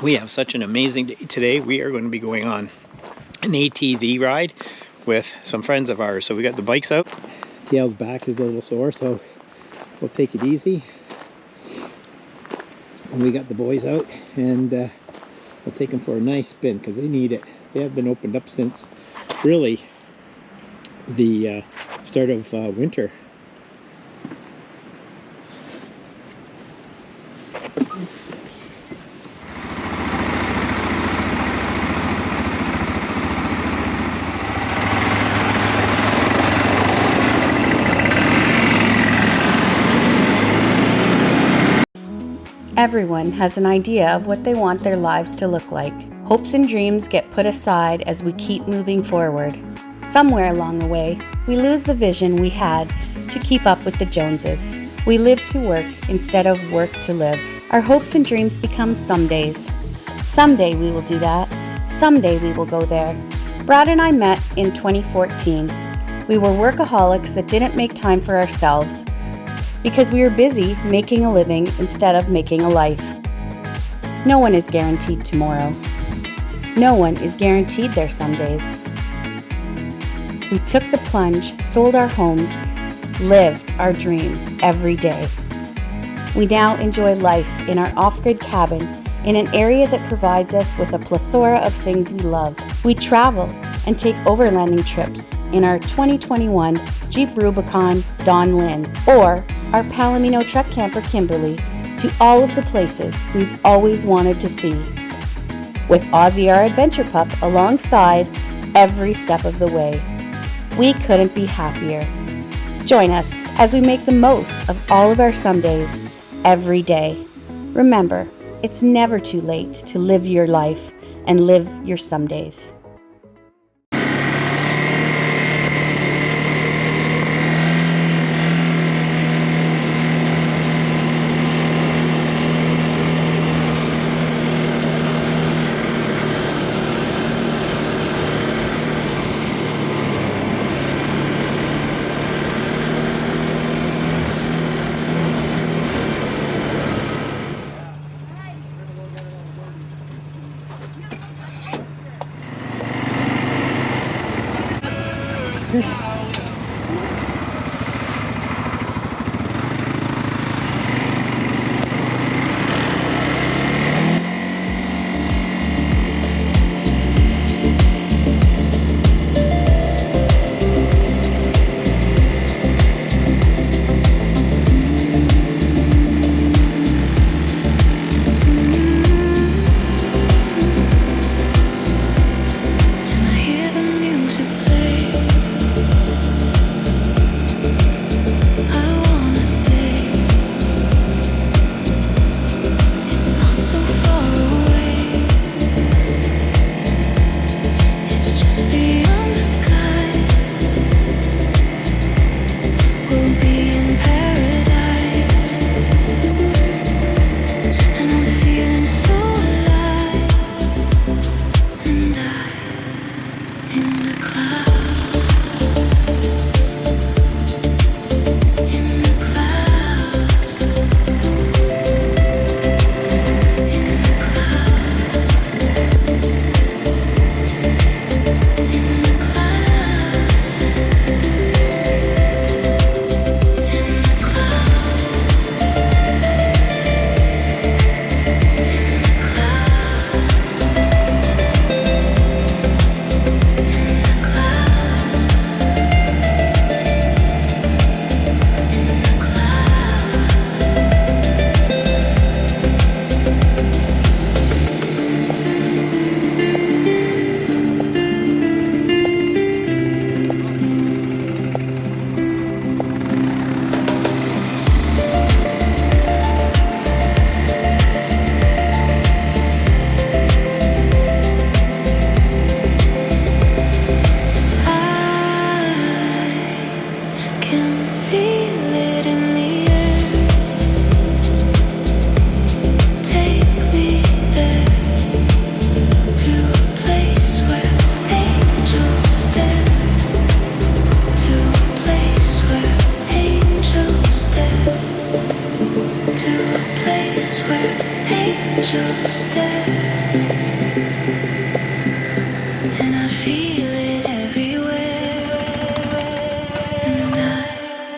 We have such an amazing day today. We are going to be going on an ATV ride with some friends of ours. So we got the bikes out. TL's back is a little sore, so we'll take it easy. And we got the boys out, and we'll take them for a nice spin because they need it. They have been opened up since really the start of winter. Everyone has an idea of what they want their lives to look like. Hopes and dreams get put aside as we keep moving forward. Somewhere along the way, we lose the vision we had to keep up with the Joneses. We live to work instead of work to live. Our hopes and dreams become somedays. Someday we will do that. Someday we will go there. Brad and I met in 2014. We were workaholics that didn't make time for ourselves because we were busy making a living instead of making a life. No one is guaranteed tomorrow. No one is guaranteed their somedays. We took the plunge, sold our homes, lived our dreams every day. We now enjoy life in our off-grid cabin in an area that provides us with a plethora of things we love. We travel and take overlanding trips in our 2021 Jeep Rubicon Don Lynn or our Palomino truck camper Kimberly to all of the places we've always wanted to see. With Ozzie our Adventure Pup alongside every step of the way. We couldn't be happier. Join us as we make the most of all of our somedays every day. Remember, it's never too late to live your life and live your somedays.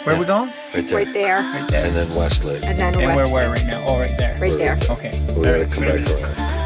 Where are we going? Right there. Right there. Right there. And then Westlake. And then And west. where right now? Oh, right there. Right there. Okay. We gotta come back around.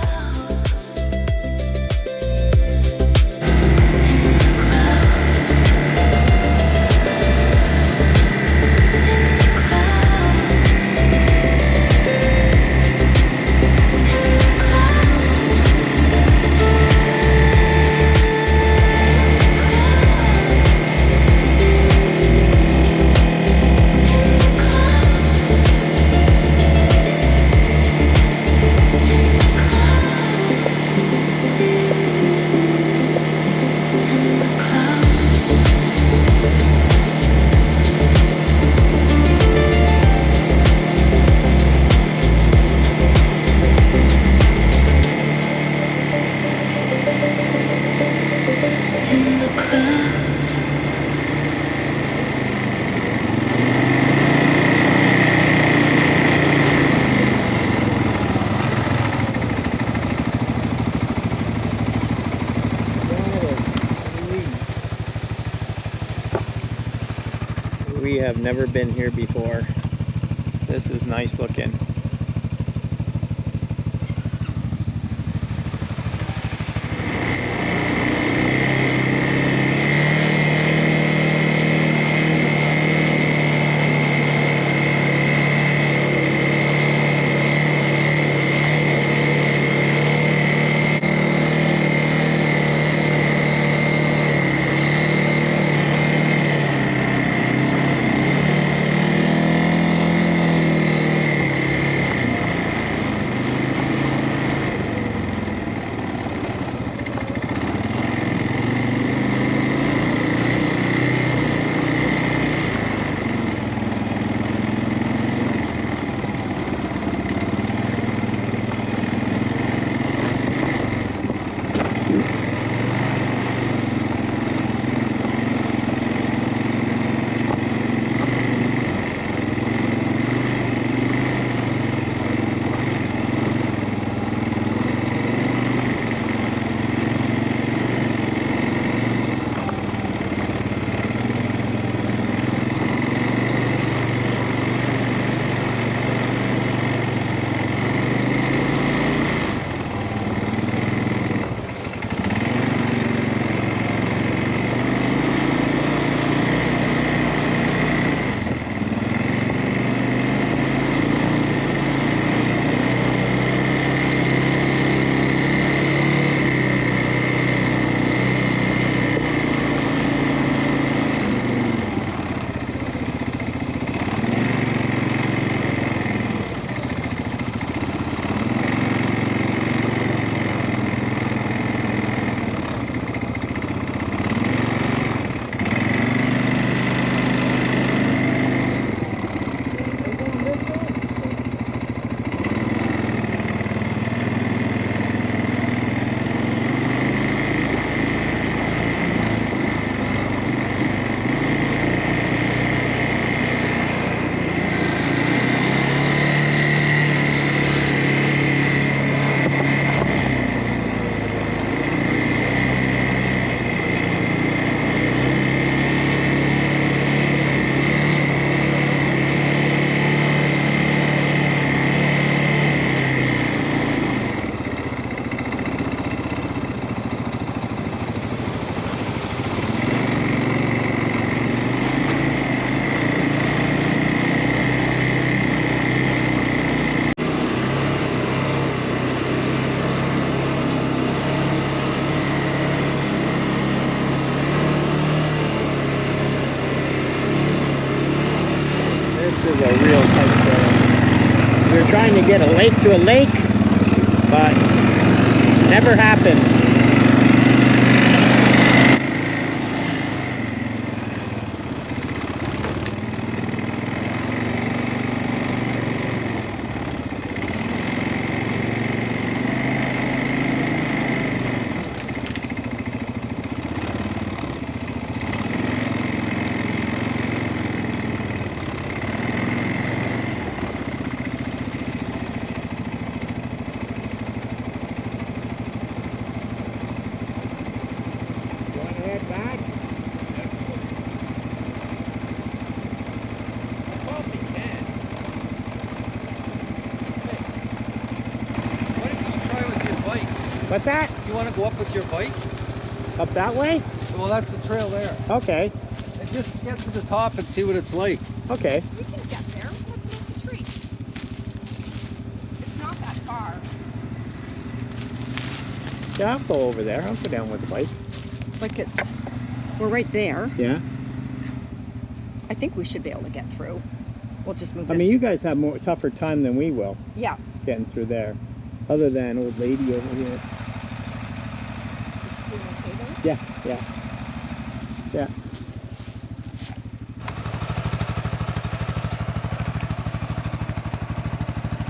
We have never been here before. This is nice looking. This is a real tight trail. We were trying to get a lake to a lake, but never happened. What's that? You want to go up with your bike? Up that way? Well, that's the trail there. Okay. And just get to the top and see what it's like. Okay. We can get there. Let's make the tree. It's not that far. Yeah, I'll go over there. I'll go down with the bike. Like we're right there. Yeah. I think we should be able to get through. We'll just move I this. mean, you guys have more tougher time than we will Yeah. getting through there. Other than old lady over here. We should be okay there. Yeah, yeah. Yeah.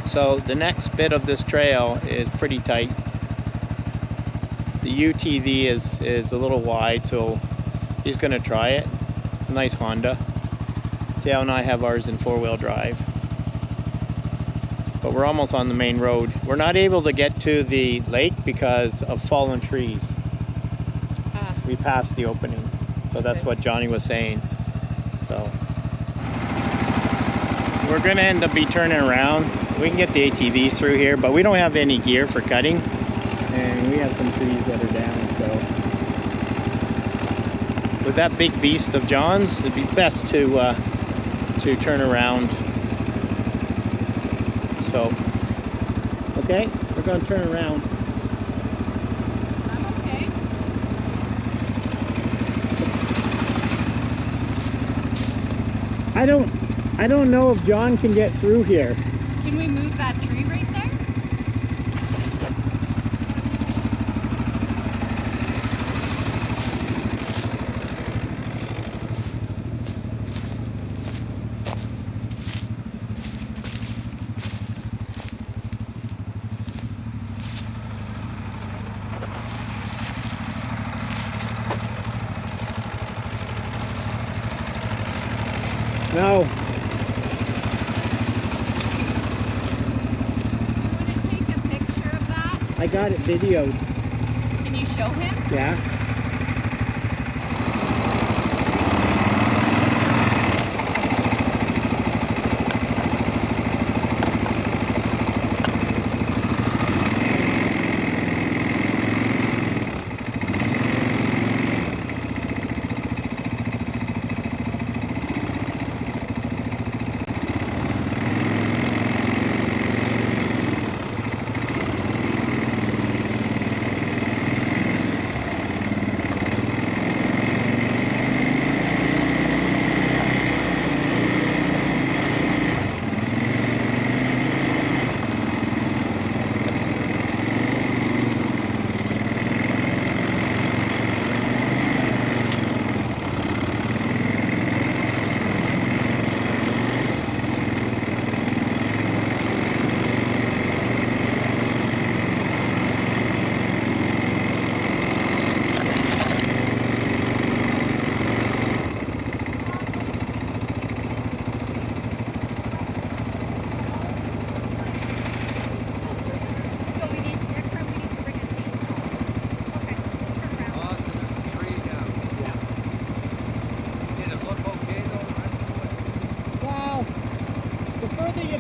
So the next bit of this trail is pretty tight. The UTV is a little wide, so he's going to try it. It's a nice Honda. Dale and I have ours in 4-wheel drive. But we're almost on the main road. We're not able to get to the lake because of fallen trees. We passed the opening. So that's what Johnny was saying. So we're going to end up be turning around. We can get the ATVs through here, but we don't have any gear for cutting. And we have some trees that are down, so. With that big beast of John's, it'd be best to turn around. So, okay, we're going to turn around. I'm okay. I don't know if John can get through here. Can we move that tree right there? No. Take a picture of that. I got it videoed. Can you show him? Yeah.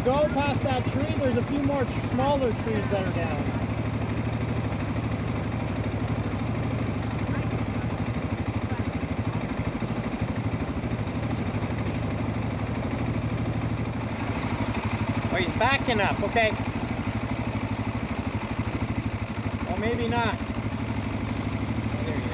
Go past that tree, there's a few more smaller trees that are down. Oh, he's backing up, okay. Or maybe not. Oh, there he is.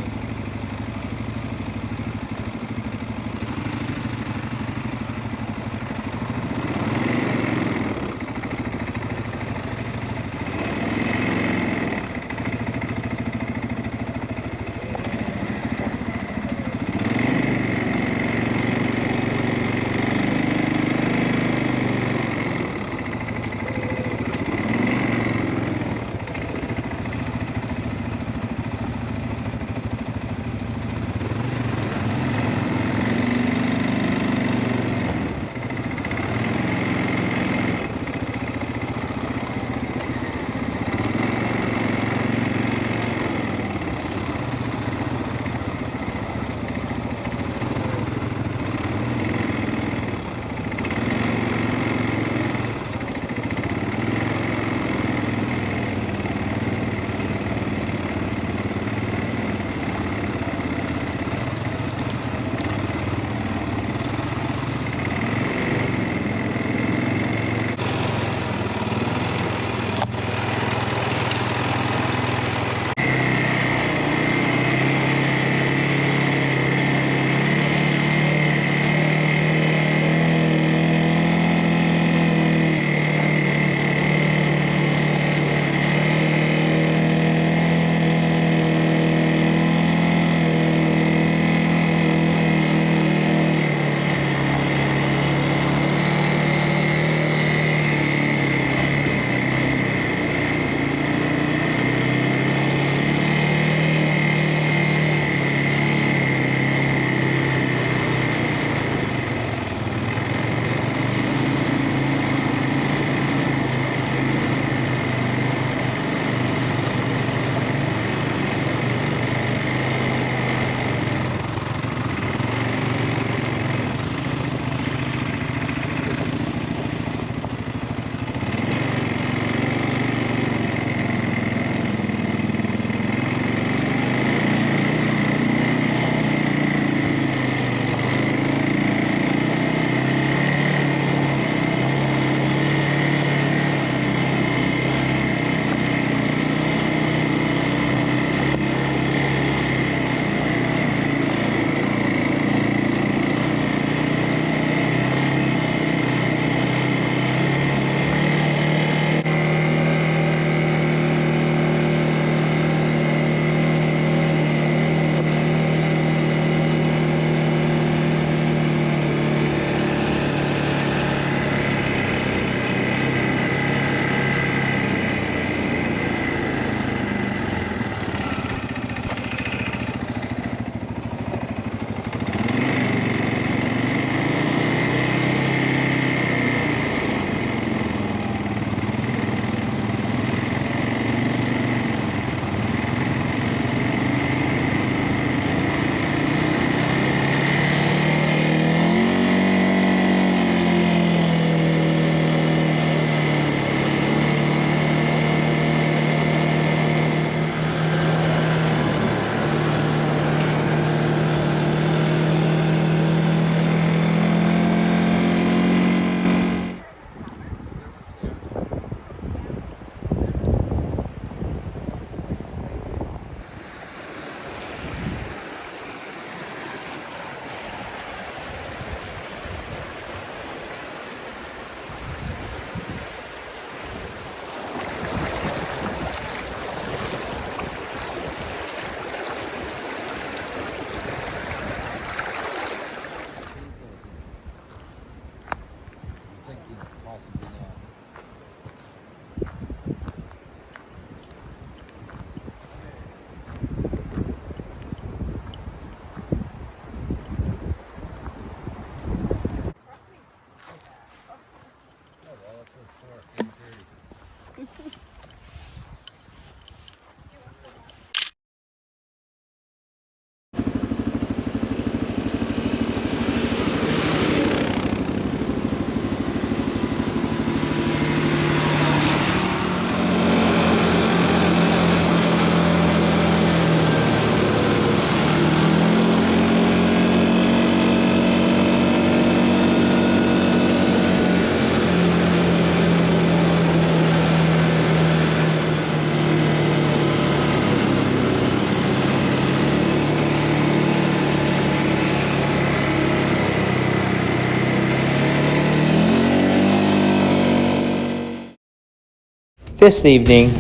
This evening,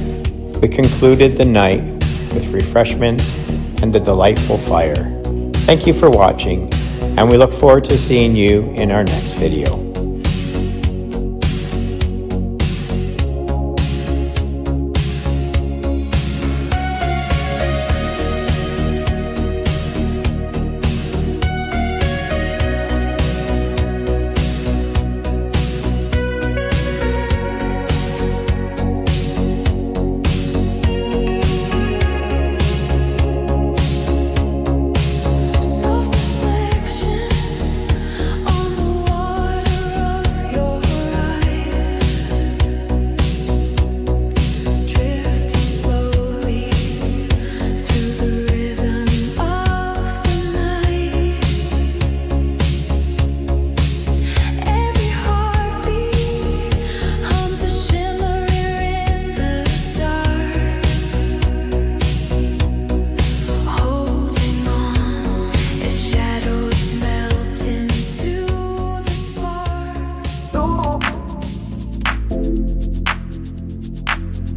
we concluded the night with refreshments and a delightful fire. Thank you for watching, and we look forward to seeing you in our next video.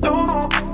Oh.